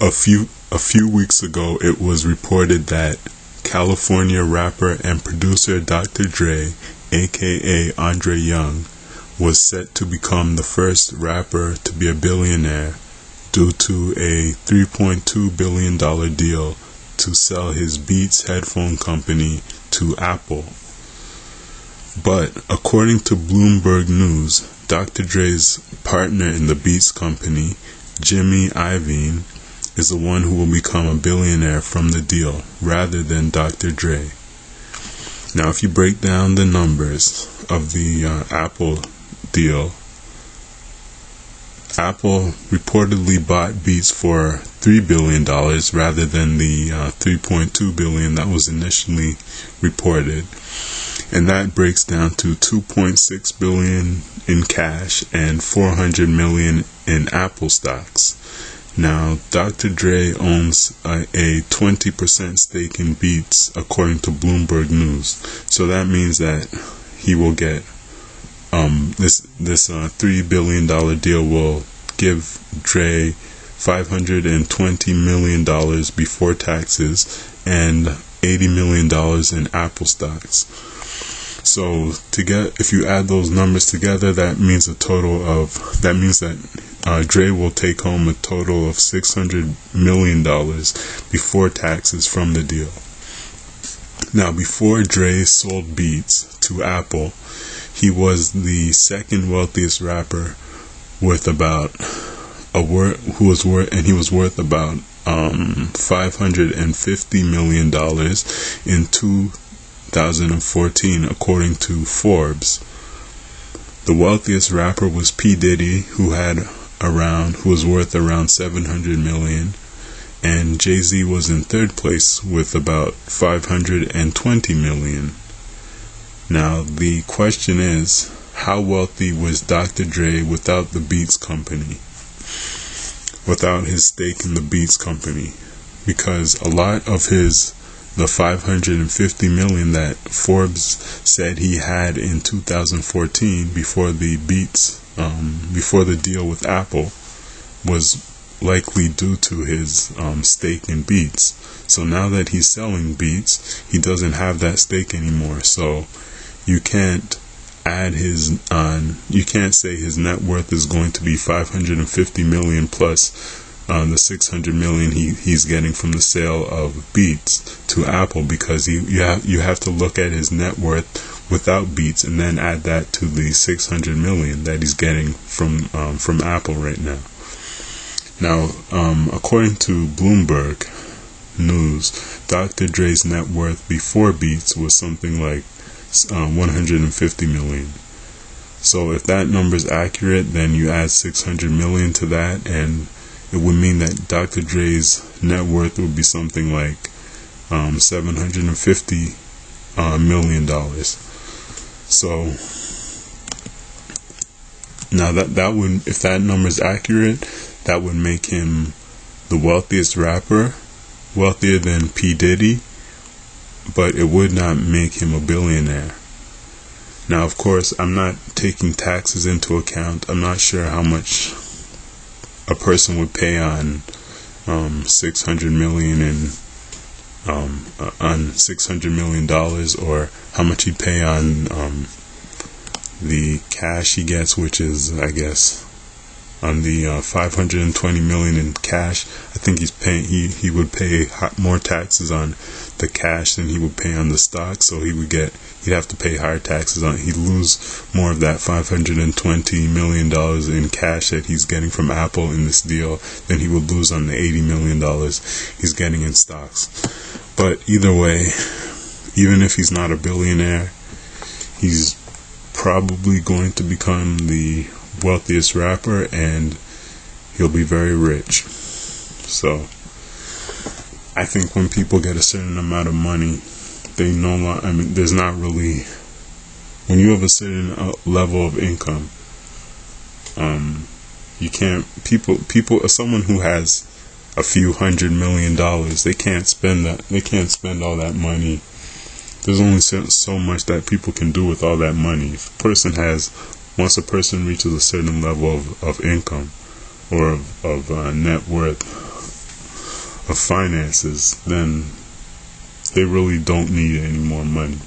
a few weeks ago, it was reported that California rapper and producer Dr. Dre, aka Andre Young, was set to become the first rapper to be a billionaire due to a $3.2 billion deal to sell his Beats headphone company to Apple. But according to Bloomberg News, Dr. Dre's partner in the Beats company, Jimmy Iovine, is the one who will become a billionaire from the deal, rather than Dr. Dre. Now, if you break down the numbers of the Apple deal, Apple reportedly bought Beats for $3 billion rather than the $3.2 billion that was initially reported. And that breaks down to $2.6 billion in cash and $400 million in Apple stocks. Now, Dr. Dre owns a 20% stake in Beats, according to Bloomberg News. So that means that he will get this $3 billion deal will give Dre $520 million before taxes and $80 million in Apple stocks. So if you add those numbers together, that means that Dre will take home a total of $600 million before taxes from the deal. Now, before Dre sold Beats to Apple, he was the second wealthiest rapper with about he was worth about $550 million in 2014, according to Forbes. The wealthiest rapper was P. Diddy, who was worth around $700 million, and Jay-Z was in third place with about $520 million. Now, the question is, how wealthy was Dr. Dre without the Beats company? Without his stake in the Beats company? Because a lot of the $550 million that Forbes said he had in 2014 before the deal with Apple was likely due to his stake in Beats. So now that he's selling Beats, he doesn't have that stake anymore. So you can't you can't say his net worth is going to be $550 million plus the $600 million he's getting from the sale of Beats to Apple, because you have to look at his net worth without Beats and then add that to the $600 million that he's getting from Apple right now. Now, according to Bloomberg News, Dr. Dre's net worth before Beats was something like $150 million. So if that number is accurate, then you add $600 million to that, and it would mean that Dr. Dre's net worth would be something like $750 million. So now that would, if that number is accurate, that would make him the wealthiest rapper, wealthier than P. Diddy, but it would not make him a billionaire. Now, of course, I'm not taking taxes into account. I'm not sure how much a person would pay on $600 million on $600 million, or how much he'd pay on the cash he gets, which is, I guess, on the $520 million in cash. I think he would pay more taxes on the cash than he would pay on the stock, so he'd have to pay higher taxes on it. He'd lose more of that $520 million in cash that he's getting from Apple in this deal than he would lose on the $80 million he's getting in stocks. But either way, even if he's not a billionaire, he's probably going to become the wealthiest rapper, and he'll be very rich. So I think when people get a certain amount of money, they no longer, there's not really, when you have a certain level of income, you can't, someone who has a few $100 million, they can't spend all that money. There's only so much that people can do with all that money. Once a person reaches a certain level of income or of net worth, of finances, then they really don't need any more money.